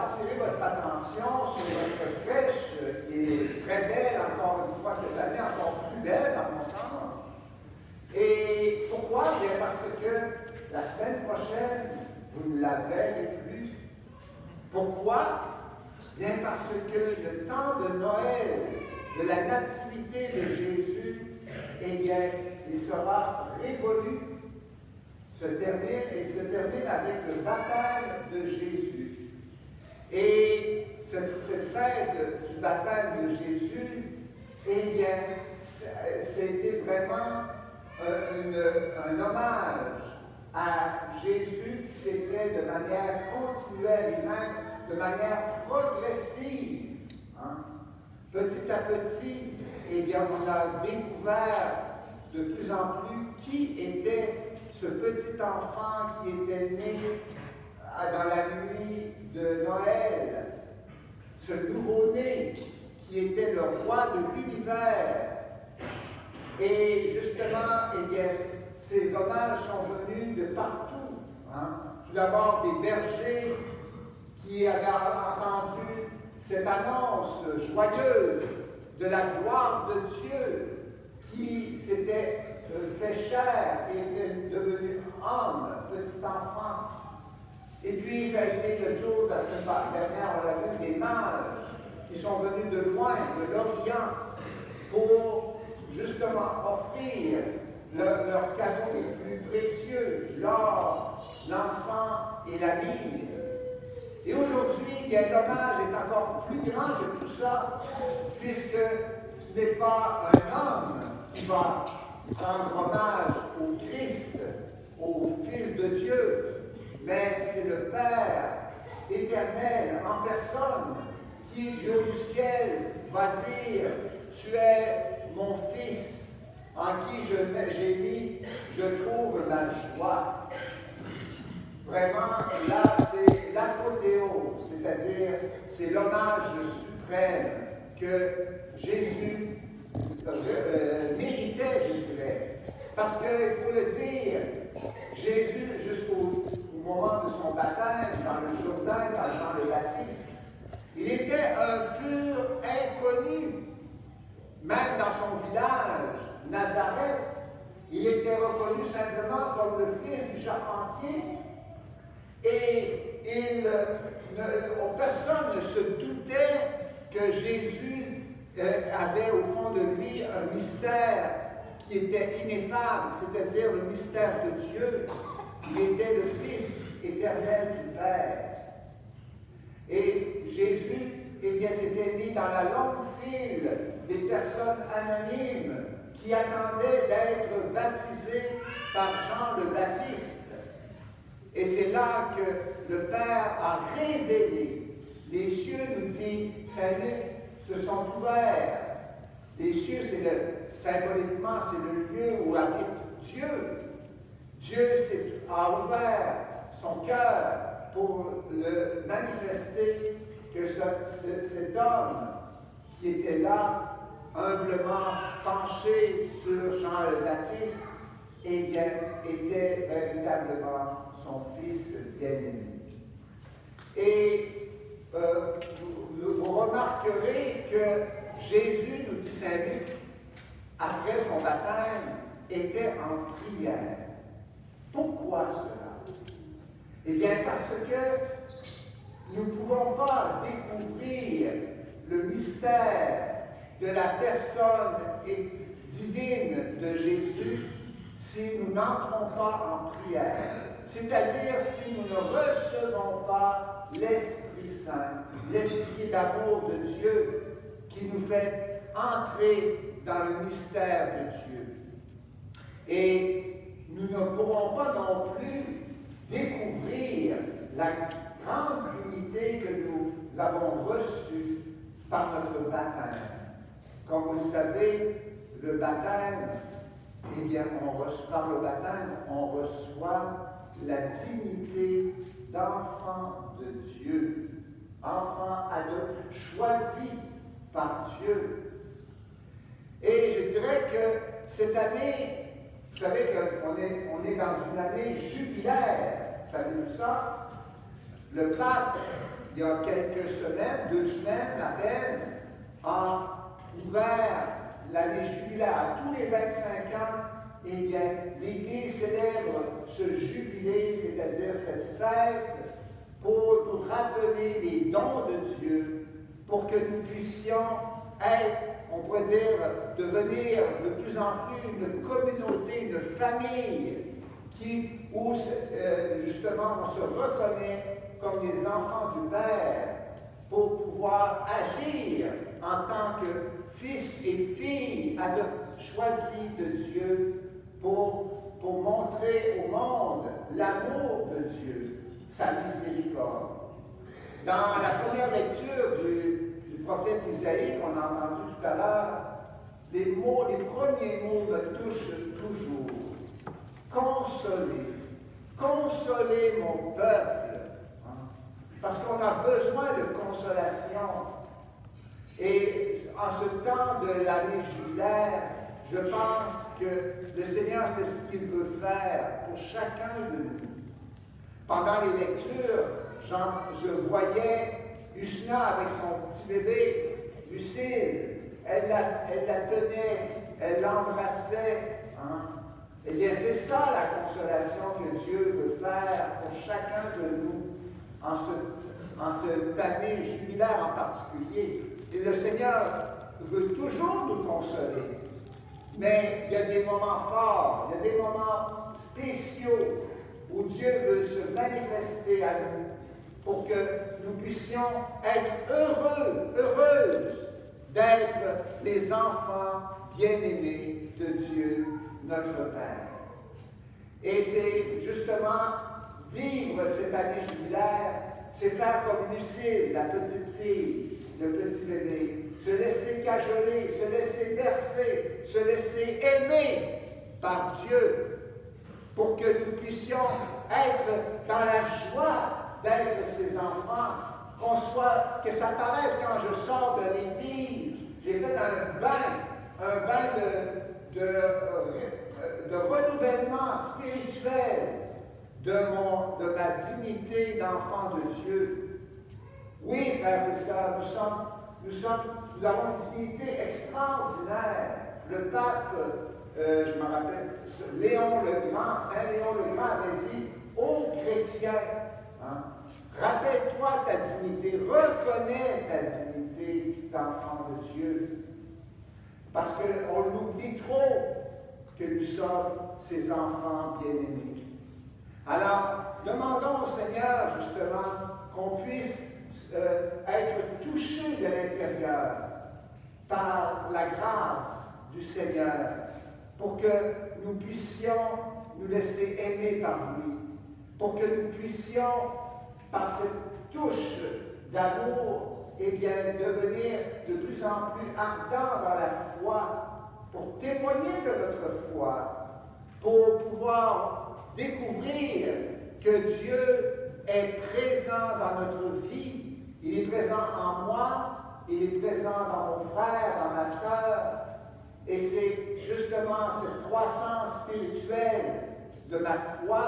attirer votre attention sur notre crèche qui est très belle encore une fois cette année, encore plus belle à mon sens. Et pourquoi? Bien parce que la semaine prochaine, vous ne la verrez plus. Pourquoi? Bien parce que le temps de Noël, de la nativité de Jésus, eh bien, il sera révolu, se termine avec le baptême de Jésus. Et cette fête du baptême de Jésus, eh bien, c'était vraiment un hommage à Jésus qui s'est fait de manière continuelle et même de manière progressive. Hein? Petit à petit, eh bien, on a découvert de plus en plus qui était ce petit enfant qui était né dans la nuit de Noël, ce nouveau-né qui était le roi de l'univers. Et justement, eh bien, ces hommages sont venus de partout. Hein? Tout d'abord des bergers qui avaient entendu cette annonce joyeuse de la gloire de Dieu qui s'était fait chair et est devenu homme, petit enfant. Et puis, ça a été le tour de la semaine dernière, on l'a vu, des mages qui sont venus de loin, de l'Orient, pour justement offrir leurs cadeaux les plus précieux, l'or, l'encens et la myrrhe. Et aujourd'hui, bien, l'hommage est encore plus grand que tout ça, puisque ce n'est pas un homme qui va rendre hommage au Christ, au Fils de Dieu, mais c'est le Père éternel en personne qui, du haut du ciel, va dire « Tu es mon Fils, en qui j'ai mis, je trouve ma joie. » Vraiment, là, c'est l'apothéose, c'est-à-dire, c'est l'hommage suprême que Jésus méritait, je dirais. Parce qu'il faut le dire, Jésus, jusqu'au moment de son baptême, dans le Jourdain, par Jean le Baptiste, il était un pur inconnu. Même dans son village, Nazareth, il était reconnu simplement comme le fils du charpentier. Et personne ne se doutait que Jésus avait au fond de lui un mystère qui était ineffable, c'est-à-dire le mystère de Dieu. Il était le Fils éternel du Père. Et Jésus, eh bien, s'était mis dans la longue file des personnes anonymes qui attendaient d'être baptisées par Jean le Baptiste. Et c'est là que le Père a révélé. Les cieux, nous dit Saint Luc, se sont ouverts. Les cieux, symboliquement, c'est le lieu où habite Dieu. Dieu a ouvert son cœur pour le manifester que cet homme qui était là, humblement penché sur Jean le Baptiste, eh bien, était véritablement son Fils bien-aimé. Et vous remarquerez que Jésus, nous dit Saint Luc, après son baptême, était en prière. Pourquoi cela? Eh bien, parce que nous ne pouvons pas découvrir le mystère de la personne divine de Jésus si nous n'entrons pas en prière. C'est-à-dire si nous ne recevons pas l'Esprit Saint, l'Esprit d'amour de Dieu qui nous fait entrer dans le mystère de Dieu. Et nous ne pourrons pas non plus découvrir la grande dignité que nous avons reçue par notre baptême. Comme vous le savez, le baptême, eh bien, par le baptême, on reçoit la dignité d'enfant de Dieu, enfant adulte, choisi par Dieu. Et je dirais que cette année, vous savez qu'on est dans une année jubilaire, savez-vous ça? Le pape il y a quelques semaines, 2 semaines à peine, a ouvert l'année jubilaire. À tous les 25 ans, eh bien, l'Église célèbre ce jubilé, c'est-à-dire cette fête, pour nous rappeler les dons de Dieu, pour que nous puissions être, on pourrait dire, devenir de plus en plus une communauté, une famille, où justement on se reconnaît comme les enfants du Père, pour pouvoir agir en tant que fils et filles choisis de Dieu, pour montrer au monde l'amour de Dieu, sa miséricorde. Dans la première lecture du prophète Isaïe qu'on a entendu tout à l'heure, les premiers mots me touchent toujours. Consoler, consoler mon peuple, parce qu'on a besoin de consolation. Et en ce temps de l'année jubilaire, je pense que le Seigneur sait ce qu'il veut faire pour chacun de nous. Pendant les lectures, je voyais Usna avec son petit bébé, Lucille. Elle la tenait, elle l'embrassait. Eh bien, c'est ça la consolation que Dieu veut faire pour chacun de nous, en cette année jubilaire en particulier. Et le Seigneur veut toujours nous consoler. Mais il y a des moments forts, il y a des moments spéciaux où Dieu veut se manifester à nous pour que nous puissions être heureuses d'être les enfants bien-aimés de Dieu, notre Père. Et c'est justement vivre cette année jubilaire, c'est faire comme Lucille, la petite fille, le petit bébé, se laisser cajoler, se laisser bercer, se laisser aimer par Dieu, pour que nous puissions être dans la joie d'être ses enfants, que ça paraisse quand je sors de l'église. J'ai fait un bain de renouvellement spirituel de ma dignité d'enfant de Dieu. Oui, frères et sœurs, nous avons une dignité extraordinaire. Le pape, je me rappelle, Léon le Grand, Saint Léon le Grand avait dit « Ô chrétien, rappelle-toi ta dignité, reconnais ta dignité d'enfant de Dieu. » Parce qu'on l'oublie trop que nous sommes ses enfants bien-aimés. Alors, demandons au Seigneur, justement, qu'on puisse être touchés de l'intérieur par la grâce du Seigneur, pour que nous puissions nous laisser aimer par lui, pour que nous puissions, par cette touche d'amour, eh bien, devenir de plus en plus ardents dans la foi, pour témoigner de notre foi, pour pouvoir découvrir que Dieu est présent dans notre vie. Il est présent en moi, il est présent dans mon frère, dans ma sœur, et c'est justement cette croissance spirituelle de ma foi,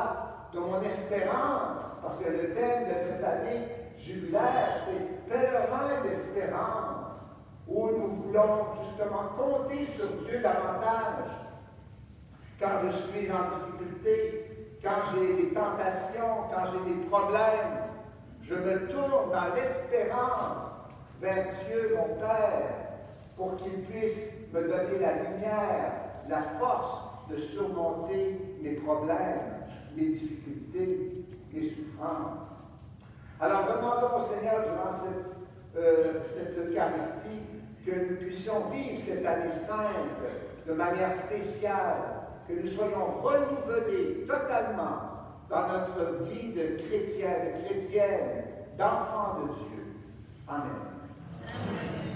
de mon espérance, parce que le thème de cette année jubilaire, c'est pèlerin d'espérance, où nous voulons justement compter sur Dieu davantage. Quand je suis en difficulté, quand j'ai des tentations, quand j'ai des problèmes, je me tourne dans l'espérance vers Dieu, mon Père, pour qu'il puisse me donner la lumière, la force de surmonter mes problèmes, mes difficultés, mes souffrances. Alors, demandons au Seigneur durant cette Eucharistie que nous puissions vivre cette année sainte de manière spéciale, que nous soyons renouvelés totalement dans notre vie de chrétienne, d'enfant de Dieu. Amen. Amen.